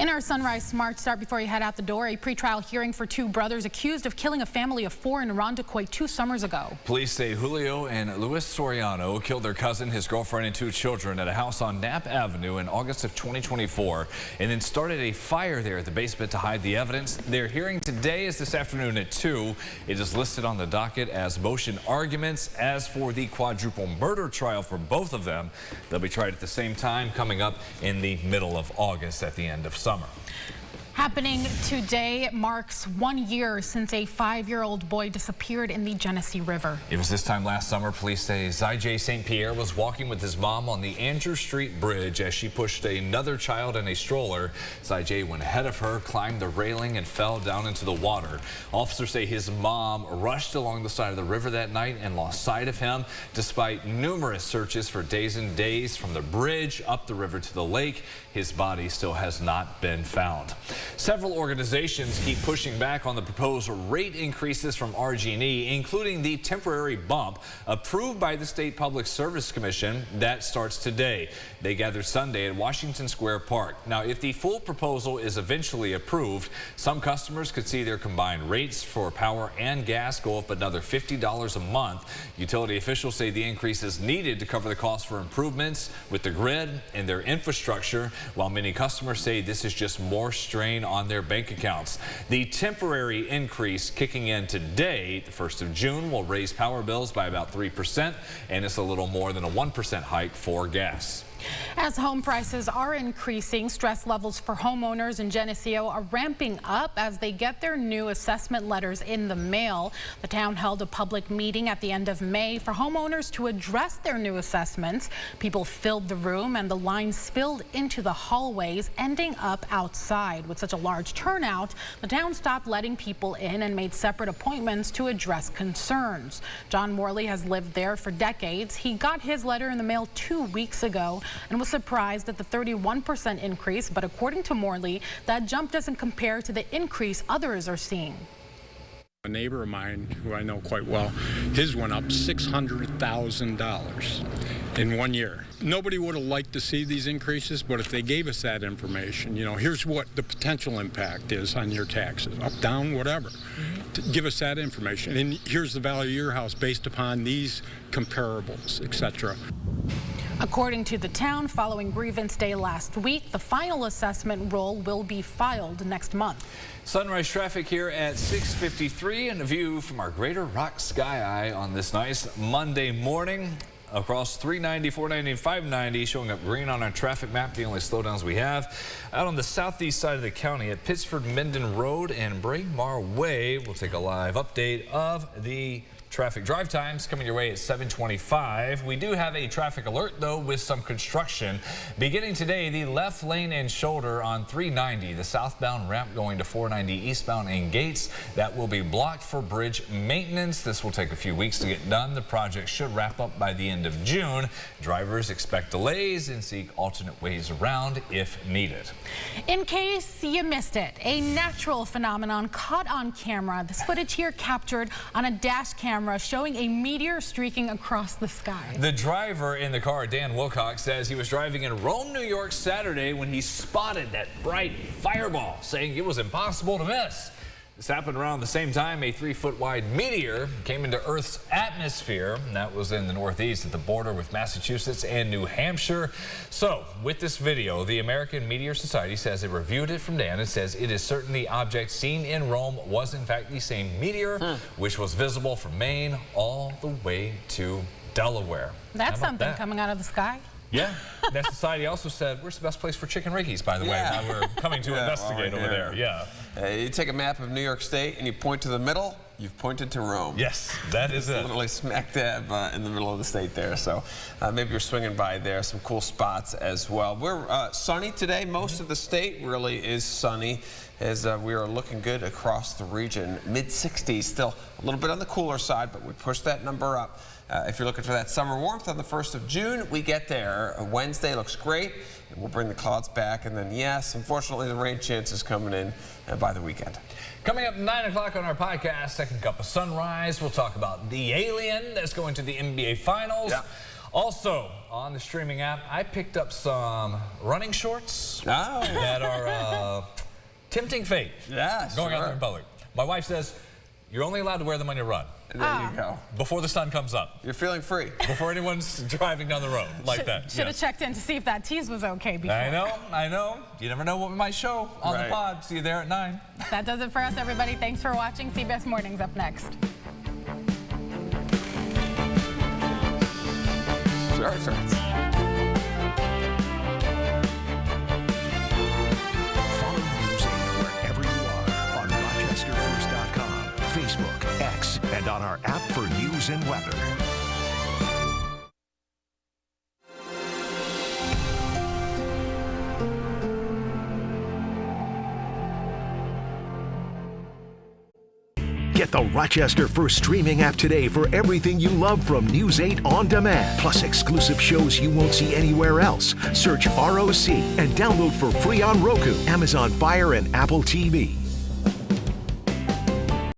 In our Sunrise Smart Start, before you head out the door, a pretrial hearing for two brothers accused of killing a family of four in Irondequoit 2 summers ago. Police say Julio and Luis Soriano killed their cousin, his girlfriend, and two children at a house on Knapp Avenue in August of 2024 and then started a fire there at the basement to hide the evidence. Their hearing today is this afternoon at 2. It is listed on the docket as motion arguments. As for the quadruple murder trial for both of them, they'll be tried at the same time, coming up in the middle of August at the end of summer. Happening today marks 1 year since a 5-year-old boy disappeared in the Genesee River. It was this time last summer. Police say Zyjay St. Pierre was walking with his mom on the Andrew Street Bridge as she pushed another child in a stroller. Zyjay went ahead of her, climbed the railing, and fell down into the water. Officers say his mom rushed along the side of the river that night and lost sight of him. Despite numerous searches for days and days from the bridge up the river to the lake, his body still has not been found. Several organizations keep pushing back on the proposed rate increases from RG&E, including the temporary bump approved by the State Public Service Commission that starts today. They gathered Sunday at Washington Square Park. Now, if the full proposal is eventually approved, some customers could see their combined rates for power and gas go up another $50 a month. Utility officials say the increase is needed to cover the cost for improvements with the grid and their infrastructure, while many customers say this is just more strain on their bank accounts. The temporary increase kicking in today, the 1st of June, will raise power bills by about 3%, and it's a little more than a 1% hike for gas. As home prices are increasing, stress levels for homeowners in Geneseo are ramping up as they get their new assessment letters in the mail. The town held a public meeting at the end of May for homeowners to address their new assessments. People filled the room and the line spilled into the hallways, ending up outside. With such a large turnout, the town stopped letting people in and made separate appointments to address concerns. John Morley has lived there for decades. He got his letter in the mail 2 weeks ago and was surprised at the 31% increase, but according to Morley, that jump doesn't compare to the increase others are seeing. A neighbor of mine, who I know quite well, his went up $600,000 in 1 year. Nobody would have liked to see these increases, but if they gave us that information, here's what the potential impact is on your taxes, up, down, whatever. To give us that information, and here's the value of your house based upon these comparables, etc. According to the town, following grievance day last week, the final assessment roll will be filed next month. Sunrise traffic here at 6:53 and a view from our Greater Rock Sky Eye on this nice Monday morning. Across 390, 490, and 590 showing up green on our traffic map, the only slowdowns we have. Out on the southeast side of the county at Pittsford-Minden Road and Braemar Way, we'll take a live update of the traffic drive times coming your way at 7:25. We do have a traffic alert, though, with some construction. Beginning today, the left lane and shoulder on 390, the southbound ramp going to 490 eastbound and Gates, that will be blocked for bridge maintenance. This will take a few weeks to get done. The project should wrap up by the end of June. Drivers expect delays and seek alternate ways around if needed. In case you missed it, a natural phenomenon caught on camera. This footage here captured on a dash camera showing a meteor streaking across the sky. The driver in the car, Dan Wilcox, says he was driving in Rome, New York Saturday when he spotted that bright fireball, saying it was impossible to miss. This happened around the same time a 3-foot wide meteor came into Earth's atmosphere, and that was in the northeast at the border with Massachusetts and New Hampshire. So, with this video, the American Meteor Society says it reviewed it from Dan and says it is certain the object seen in Rome was in fact the same meteor, which was visible from Maine all the way to Delaware. That's something coming out of the sky. Yeah, that society also said, where's the best place for chicken riggies, by the way, now we're coming to investigate over there. Yeah. You take a map of New York State and you point to the middle, you've pointed to Rome. Yes, that is it. Literally smack dab in the middle of the state there. So maybe you're swinging by there. Some cool spots as well. We're sunny today. Most of the state really is sunny as we are looking good across the region. Mid-60s, still a little bit on the cooler side, but we pushed that number up. If you're looking for that summer warmth on the 1st of June, we get there. Wednesday looks great, and we'll bring the clouds back. And then, yes, unfortunately, the rain chance is coming in by the weekend. Coming up 9 o'clock on our podcast, Second Cup of Sunrise, we'll talk about the alien that's going to the NBA Finals. Yeah. Also, on the streaming app, I picked up some running shorts that are Tempting fate. Yeah, Going out sure. there in public. My wife says, you're only allowed to wear them on your run. There you go. Before the sun comes up. You're feeling free. Before anyone's driving down the road like that. Should have checked in to see if that tease was okay before. I know. You never know what we might show on the Right. pod. See you there at 9. That does it for us, everybody. Thanks for watching. CBS Mornings up next. Sure. Follow News 8 wherever you are on RochesterFirst.com, Facebook, X, and on our app for news and weather. Get the Rochester First streaming app today for everything you love from News 8 On Demand, plus exclusive shows you won't see anywhere else. Search ROC and download for free on Roku, Amazon Fire, and Apple TV.